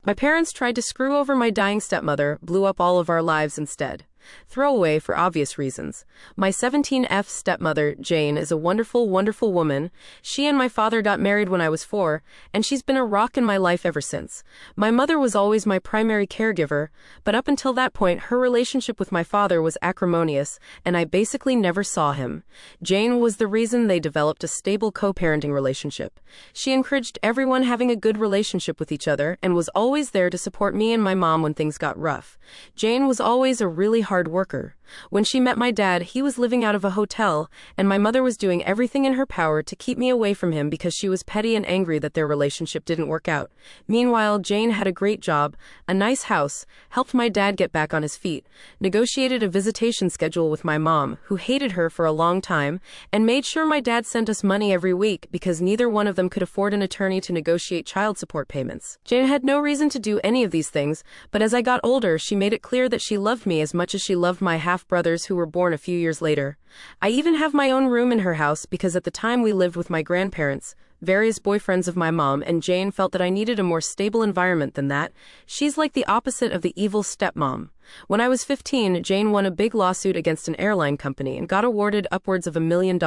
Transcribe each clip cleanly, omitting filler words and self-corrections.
My parents tried to screw over my dying stepmother, blew up all of our lives instead. Throwaway for obvious reasons. My 17F stepmother, Jane, is a wonderful, wonderful woman. She and my father got married when I was 4, and she's been a rock in my life ever since. My mother was always my primary caregiver, but up until that point, her relationship with my father was acrimonious, and I basically never saw him. Jane was the reason they developed a stable co-parenting relationship. She encouraged everyone having a good relationship with each other, and was always there to support me and my mom when things got rough. Jane was always a really hard worker. When she met my dad, he was living out of a hotel, and my mother was doing everything in her power to keep me away from him because she was petty and angry that their relationship didn't work out. Meanwhile, Jane had a great job, a nice house, helped my dad get back on his feet, negotiated a visitation schedule with my mom, who hated her for a long time, and made sure my dad sent us money every week because neither one of them could afford an attorney to negotiate child support payments. Jane had no reason to do any of these things, but as I got older, she made it clear that she loved me as much as she loved my half-brothers who were born a few years later. I even have my own room in her house because at the time we lived with my grandparents, various boyfriends of my mom, and Jane felt that I needed a more stable environment than that. She's like the opposite of the evil stepmom. When I was 15, Jane won a big lawsuit against an airline company and got awarded upwards of $1 million.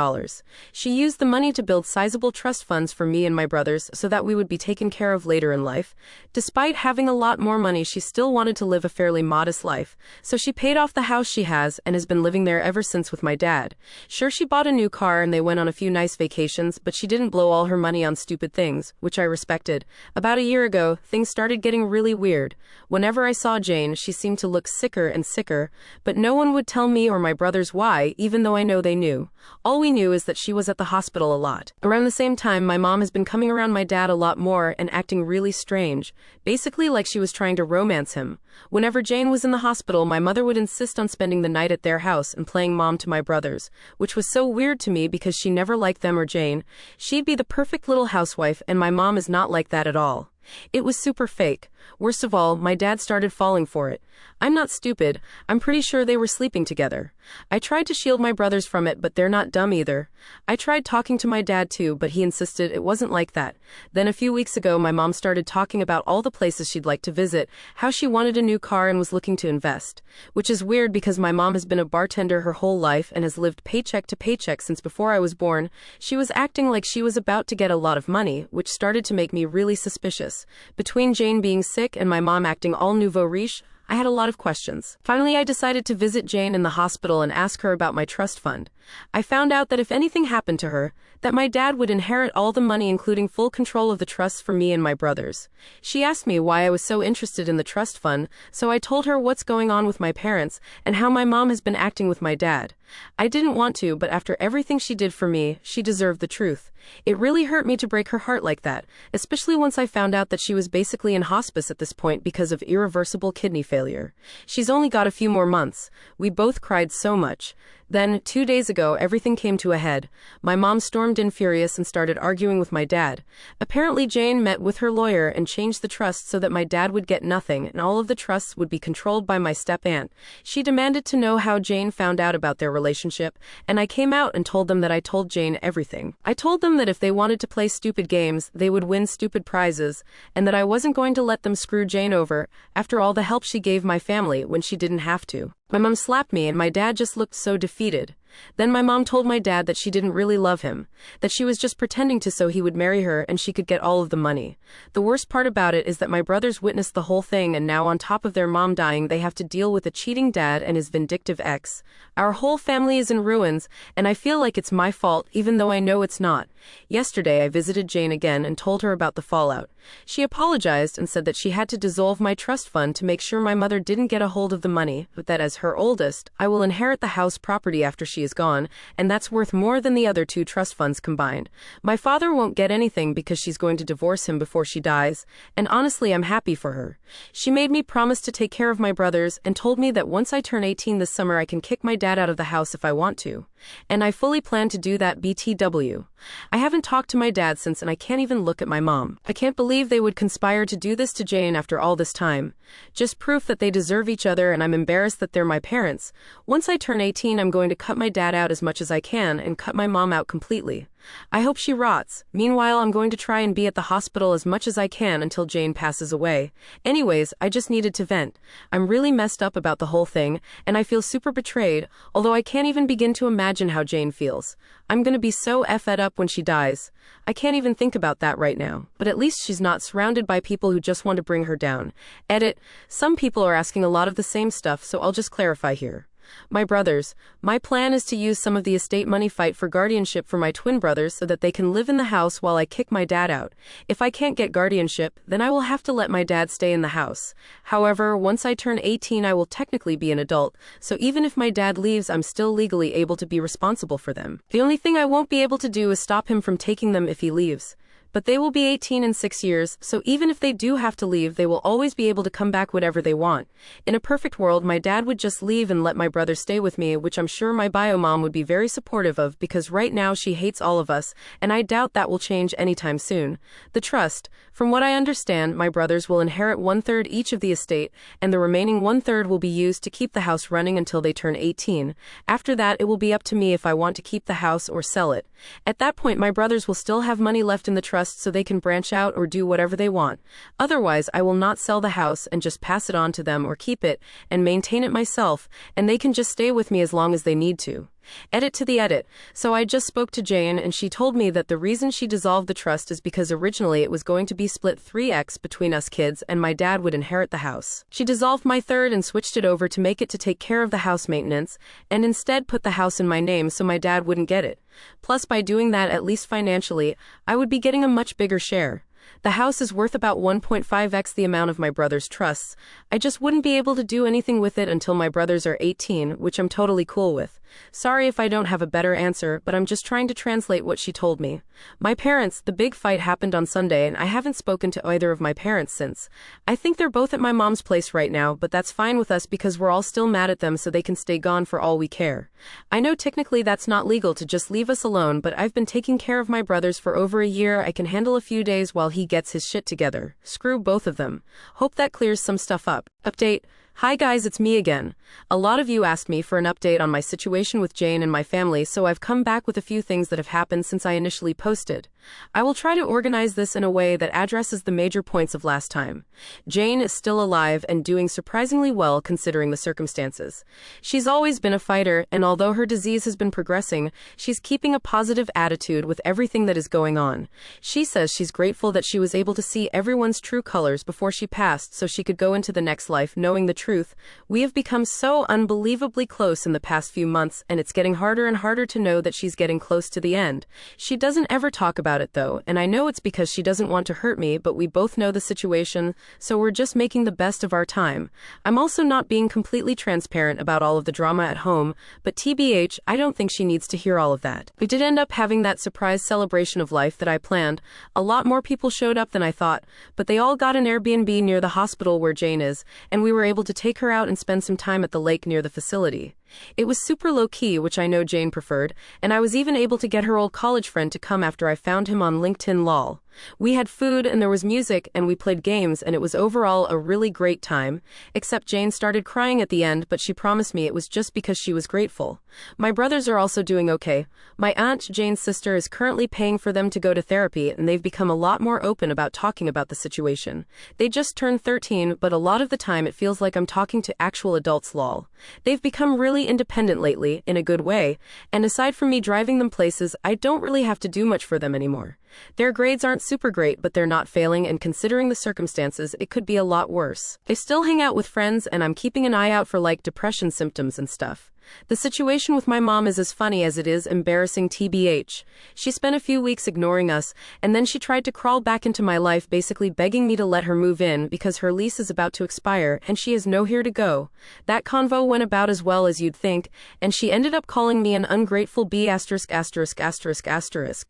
She used the money to build sizable trust funds for me and my brothers so that we would be taken care of later in life. Despite having a lot more money, she still wanted to live a fairly modest life, so she paid off the house she has and has been living there ever since with my dad. Sure, she bought a new car and they went on a few nice vacations, but she didn't blow all her money on stupid things, which I respected. About a year ago, things started getting really weird. Whenever I saw Jane, she seemed to look sicker and sicker, but no one would tell me or my brothers why, even though I know they knew. All we knew is that she was at the hospital a lot. Around the same time, my mom has been coming around my dad a lot more and acting really strange, basically like she was trying to romance him. Whenever Jane was in the hospital, my mother would insist on spending the night at their house and playing mom to my brothers, which was so weird to me because she never liked them or Jane. She'd be the perfect little housewife, and my mom is not like that at all. It was super fake. Worst of all, my dad started falling for it. I'm not stupid. I'm pretty sure they were sleeping together. I tried to shield my brothers from it, but they're not dumb either. I tried talking to my dad too, but he insisted it wasn't like that. Then a few weeks ago, my mom started talking about all the places she'd like to visit, how she wanted a new car and was looking to invest. Which is weird because my mom has been a bartender her whole life and has lived paycheck to paycheck since before I was born. She was acting like she was about to get a lot of money, which started to make me really suspicious. Between Jane being sick and my mom acting all nouveau riche, I had a lot of questions. Finally, I decided to visit Jane in the hospital and ask her about my trust fund. I found out that if anything happened to her, that my dad would inherit all the money, including full control of the trusts for me and my brothers. She asked me why I was so interested in the trust fund, so I told her what's going on with my parents and how my mom has been acting with my dad. I didn't want to, but after everything she did for me, she deserved the truth. It really hurt me to break her heart like that, especially once I found out that she was basically in hospice at this point because of irreversible kidney failure. She's only got a few more months. We both cried so much. Then, 2 days ago, everything came to a head. My mom stormed in furious and started arguing with my dad. Apparently, Jane met with her lawyer and changed the trust so that my dad would get nothing and all of the trusts would be controlled by my step-aunt. She demanded to know how Jane found out about their relationship, and I came out and told them that I told Jane everything. I told them that if they wanted to play stupid games, they would win stupid prizes, and that I wasn't going to let them screw Jane over after all the help she gave my family when she didn't have to. My mom slapped me and my dad just looked so defeated. Then my mom told my dad that she didn't really love him, that she was just pretending to so he would marry her and she could get all of the money. The worst part about it is that my brothers witnessed the whole thing, and now on top of their mom dying, they have to deal with a cheating dad and his vindictive ex. Our whole family is in ruins, and I feel like it's my fault even though I know it's not. Yesterday I visited Jane again and told her about the fallout. She apologized and said that she had to dissolve my trust fund to make sure my mother didn't get a hold of the money, but that as her oldest, I will inherit the house property after she is gone, and that's worth more than the other 2 trust funds combined. My father won't get anything because she's going to divorce him before she dies, and honestly I'm happy for her. She made me promise to take care of my brothers and told me that once I turn 18 this summer I can kick my dad out of the house if I want to. And I fully plan to do that BTW. I haven't talked to my dad since, and I can't even look at my mom. I can't believe they would conspire to do this to Jane after all this time. Just proof that they deserve each other, and I'm embarrassed that they're my parents. Once I turn 18, I'm going to cut my dad out as much as I can and cut my mom out completely. I hope she rots. Meanwhile, I'm going to try and be at the hospital as much as I can until Jane passes away. Anyways, I just needed to vent. I'm really messed up about the whole thing, and I feel super betrayed, although I can't even begin to imagine how Jane feels. I'm gonna be so effed up when she dies. I can't even think about that right now. But at least she's not surrounded by people who just want to bring her down. Edit. Some people are asking a lot of the same stuff, so I'll just clarify here. My brothers, my plan is to use some of the estate money fight for guardianship for my twin brothers so that they can live in the house while I kick my dad out. If I can't get guardianship, then I will have to let my dad stay in the house. However, once I turn 18, I will technically be an adult, so even if my dad leaves, I'm still legally able to be responsible for them. The only thing I won't be able to do is stop him from taking them if he leaves. But they will be 18 in 6 years, so even if they do have to leave, they will always be able to come back whenever they want. In a perfect world, my dad would just leave and let my brother stay with me, which I'm sure my bio mom would be very supportive of because right now she hates all of us, and I doubt that will change anytime soon. The trust. From what I understand, my brothers will inherit 1/3 each of the estate, and the remaining 1/3 will be used to keep the house running until they turn 18. After that, it will be up to me if I want to keep the house or sell it. At that point, my brothers will still have money left in the trust so they can branch out or do whatever they want. Otherwise, I will not sell the house and just pass it on to them or keep it and maintain it myself, and they can just stay with me as long as they need to. Edit to the edit. So I just spoke to Jane and she told me that the reason she dissolved the trust is because originally it was going to be split 3x between us kids and my dad would inherit the house. She dissolved my third and switched it over to make it to take care of the house maintenance and instead put the house in my name so my dad wouldn't get it. Plus, by doing that, at least financially, I would be getting a much bigger share. The house is worth about 1.5x the amount of my brother's trusts. I just wouldn't be able to do anything with it until my brothers are 18, which I'm totally cool with. Sorry if I don't have a better answer, but I'm just trying to translate what she told me. My parents, the big fight happened on Sunday and I haven't spoken to either of my parents since. I think they're both at my mom's place right now, but that's fine with us because we're all still mad at them so they can stay gone for all we care. I know technically that's not legal to just leave us alone, but I've been taking care of my brothers for over a year. I can handle a few days while he gets his shit together. Screw both of them. Hope that clears some stuff up. Update. Hi guys, it's me again. A lot of you asked me for an update on my situation with Jane and my family, so I've come back with a few things that have happened since I initially posted. I will try to organize this in a way that addresses the major points of last time. Jane is still alive and doing surprisingly well considering the circumstances. She's always been a fighter, and although her disease has been progressing, she's keeping a positive attitude with everything that is going on. She says she's grateful that she was able to see everyone's true colors before she passed so she could go into the next life knowing the truth. We have become so unbelievably close in the past few months, and it's getting harder and harder to know that she's getting close to the end. She doesn't ever talk about it though, and I know it's because she doesn't want to hurt me, but we both know the situation, so we're just making the best of our time. I'm also not being completely transparent about all of the drama at home, but TBH, I don't think she needs to hear all of that. We did end up having that surprise celebration of life that I planned. A lot more people showed up than I thought, but they all got an Airbnb near the hospital where Jane is, and we were able to take her out and spend some time at the lake near the facility. It was super low-key, which I know Jane preferred, and I was even able to get her old college friend to come after I found him on LinkedIn lol. We had food and there was music and we played games and it was overall a really great time, except Jane started crying at the end, but she promised me it was just because she was grateful. My brothers are also doing okay. My aunt, Jane's sister, is currently paying for them to go to therapy and they've become a lot more open about talking about the situation. They just turned 13, but a lot of the time it feels like I'm talking to actual adults lol. They've become really independent lately, in a good way, and aside from me driving them places, I don't really have to do much for them anymore. Their grades aren't super great, but they're not failing, and considering the circumstances, it could be a lot worse. They still hang out with friends, and I'm keeping an eye out for depression symptoms and stuff. The situation with my mom is as funny as it is embarrassing TBH. She spent a few weeks ignoring us, and then she tried to crawl back into my life basically begging me to let her move in because her lease is about to expire and she has nowhere to go. That convo went about as well as you'd think, and she ended up calling me an ungrateful B********,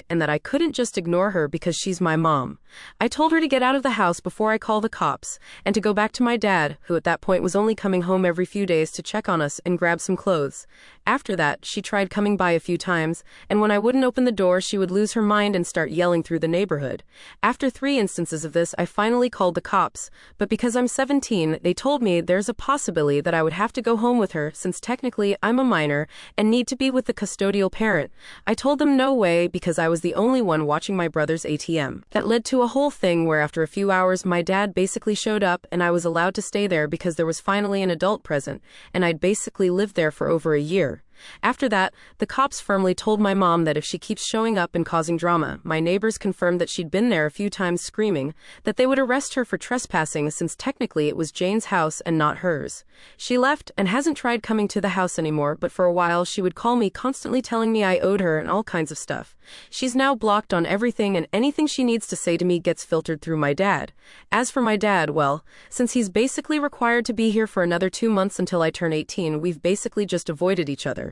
and that I couldn't just ignore her because she's my mom. I told her to get out of the house before I call the cops, and to go back to my dad, who at that point was only coming home every few days to check on us and grab some clothes. After that, she tried coming by a few times, and when I wouldn't open the door, she would lose her mind and start yelling through the neighborhood. After 3 instances of this, I finally called the cops, but because I'm 17, they told me there's a possibility that I would have to go home with her since technically I'm a minor and need to be with the custodial parent. I told them no way because I was the only one watching my brother's ATM. That led to a whole thing where after a few hours my dad basically showed up and I was allowed to stay there because there was finally an adult present, and I'd basically lived there for over a year. After that, the cops firmly told my mom that if she keeps showing up and causing drama, my neighbors confirmed that she'd been there a few times screaming, that they would arrest her for trespassing since technically it was Jane's house and not hers. She left and hasn't tried coming to the house anymore, but for a while she would call me constantly telling me I owed her and all kinds of stuff. She's now blocked on everything and anything she needs to say to me gets filtered through my dad. As for my dad, well, since he's basically required to be here for another 2 months until I turn 18, we've basically just avoided each other.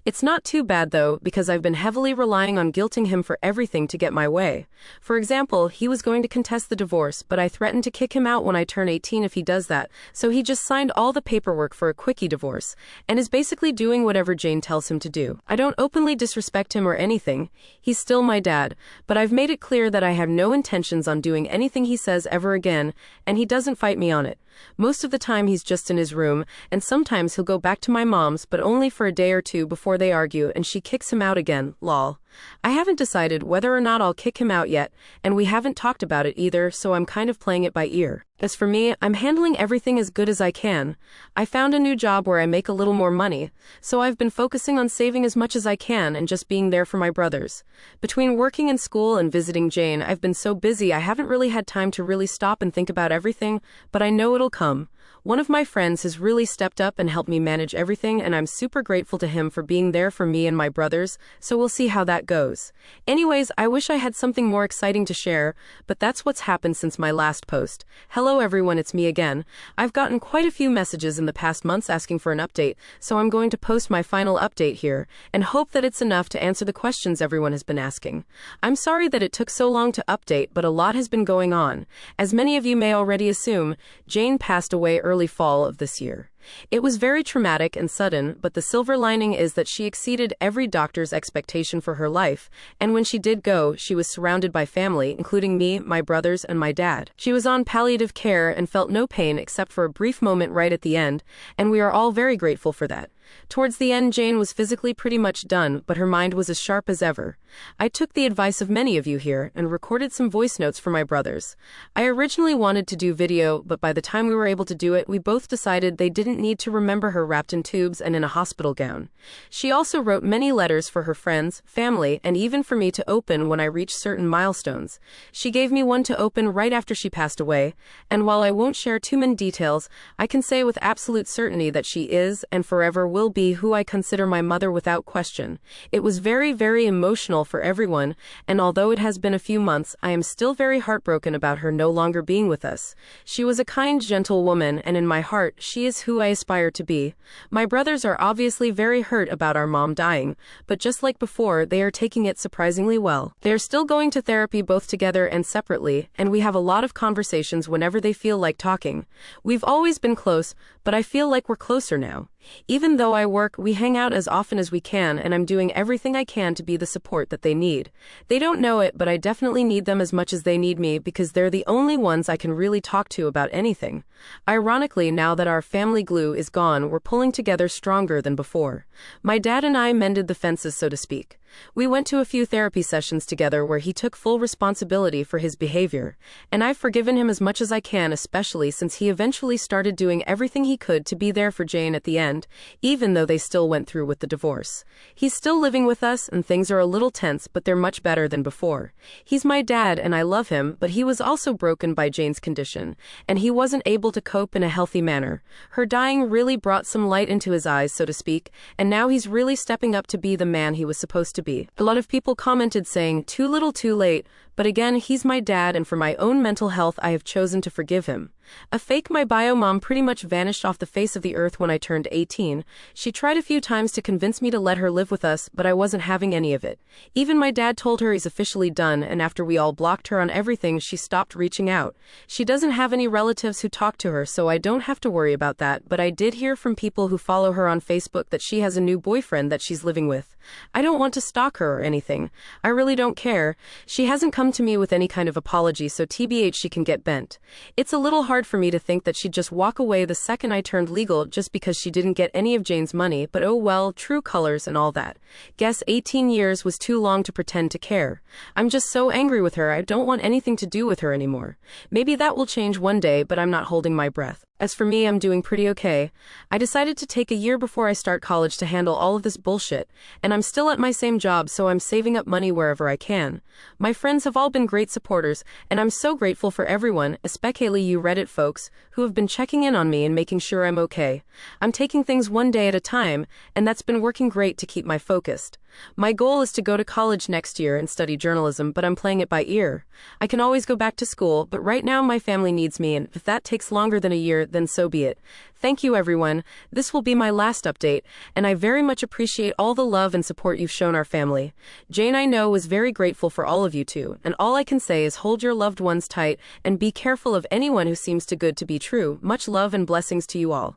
It's not too bad though, because I've been heavily relying on guilting him for everything to get my way. For example, he was going to contest the divorce, but I threatened to kick him out when I turn 18 if he does that, so he just signed all the paperwork for a quickie divorce, and is basically doing whatever Jane tells him to do. I don't openly disrespect him or anything, he's still my dad, but I've made it clear that I have no intentions on doing anything he says ever again, and he doesn't fight me on it. Most of the time he's just in his room, and sometimes he'll go back to my mom's, but only for a day or two before they argue and she kicks him out again, lol. I haven't decided whether or not I'll kick him out yet, and we haven't talked about it either, so I'm kind of playing it by ear. As for me, I'm handling everything as good as I can. I found a new job where I make a little more money, so I've been focusing on saving as much as I can and just being there for my brothers. Between working in school and visiting Jane, I've been so busy I haven't really had time to really stop and think about everything, but I know it'll come. One of my friends has really stepped up and helped me manage everything, and I'm super grateful to him for being there for me and my brothers, so we'll see how that goes. Anyways, I wish I had something more exciting to share, but that's what's happened since my last post. Hello everyone, it's me again. I've gotten quite a few messages in the past months asking for an update, so I'm going to post my final update here, and hope that it's enough to answer the questions everyone has been asking. I'm sorry that it took so long to update, but a lot has been going on. As many of you may already assume, Jane passed away early fall of this year. It was very traumatic and sudden, but the silver lining is that she exceeded every doctor's expectation for her life, and when she did go, she was surrounded by family, including me, my brothers, and my dad. She was on palliative care and felt no pain except for a brief moment right at the end, and we are all very grateful for that. Towards the end, Jane was physically pretty much done, but her mind was as sharp as ever. I took the advice of many of you here and recorded some voice notes for my brothers. I originally wanted to do video, but by the time we were able to do it, we both decided they didn't need to remember her wrapped in tubes and in a hospital gown. She also wrote many letters for her friends, family, and even for me to open when I reached certain milestones. She gave me one to open right after she passed away, and while I won't share too many details, I can say with absolute certainty that she is, and forever will be, who I consider my mother without question. It was very, very emotional for everyone, and although it has been a few months, I am still very heartbroken about her no longer being with us. She was a kind, gentle woman, and in my heart, she is who I aspire to be. My brothers are obviously very hurt about our mom dying, but just like before, they are taking it surprisingly well. They are still going to therapy both together and separately, and we have a lot of conversations whenever they feel like talking. We've always been close, but I feel like we're closer now. Even though I work, we hang out as often as we can, and I'm doing everything I can to be the support that they need. They don't know it, but I definitely need them as much as they need me because they're the only ones I can really talk to about anything. Ironically, now that our family glue is gone, we're pulling together stronger than before. My dad and I mended the fences, so to speak. We went to a few therapy sessions together where he took full responsibility for his behavior, and I've forgiven him as much as I can, especially since he eventually started doing everything he could to be there for Jane at the end, even though they still went through with the divorce. He's still living with us, and things are a little tense, but they're much better than before. He's my dad, and I love him, but he was also broken by Jane's condition, and he wasn't able to cope in a healthy manner. Her dying really brought some light into his eyes, so to speak, and now he's really stepping up to be the man he was supposed to be. A lot of people commented saying, "Too little too late," But again, he's my dad, and for my own mental health, I have chosen to forgive him. A fake my bio mom pretty much vanished off the face of the earth when I turned 18. She tried a few times to convince me to let her live with us, but I wasn't having any of it. Even my dad told her he's officially done, and after we all blocked her on everything, she stopped reaching out. She doesn't have any relatives who talk to her, so I don't have to worry about that, but I did hear from people who follow her on Facebook that she has a new boyfriend that she's living with. I don't want to stalk her or anything. I really don't care. She hasn't come to me with any kind of apology, so TBH she can get bent. It's a little hard for me to think that she'd just walk away the second I turned legal just because she didn't get any of Jane's money, but oh well, true colors and all that. Guess 18 years was too long to pretend to care. I'm just so angry with her, I don't want anything to do with her anymore. Maybe that will change one day, but I'm not holding my breath. As for me, I'm doing pretty okay. I decided to take a year before I start college to handle all of this bullshit, and I'm still at my same job, so I'm saving up money wherever I can. My friends have all been great supporters, and I'm so grateful for everyone, especially you Reddit folks, who have been checking in on me and making sure I'm okay. I'm taking things one day at a time, and that's been working great to keep my focused. My goal is to go to college next year and study journalism, but I'm playing it by ear. I can always go back to school, but right now my family needs me, and if that takes longer than a year, then so be it. Thank you, everyone. This will be my last update, and I very much appreciate all the love and support you've shown our family. Jane, I know, is very grateful for all of you too, and all I can say is hold your loved ones tight and be careful of anyone who seems too good to be true. Much love and blessings to you all.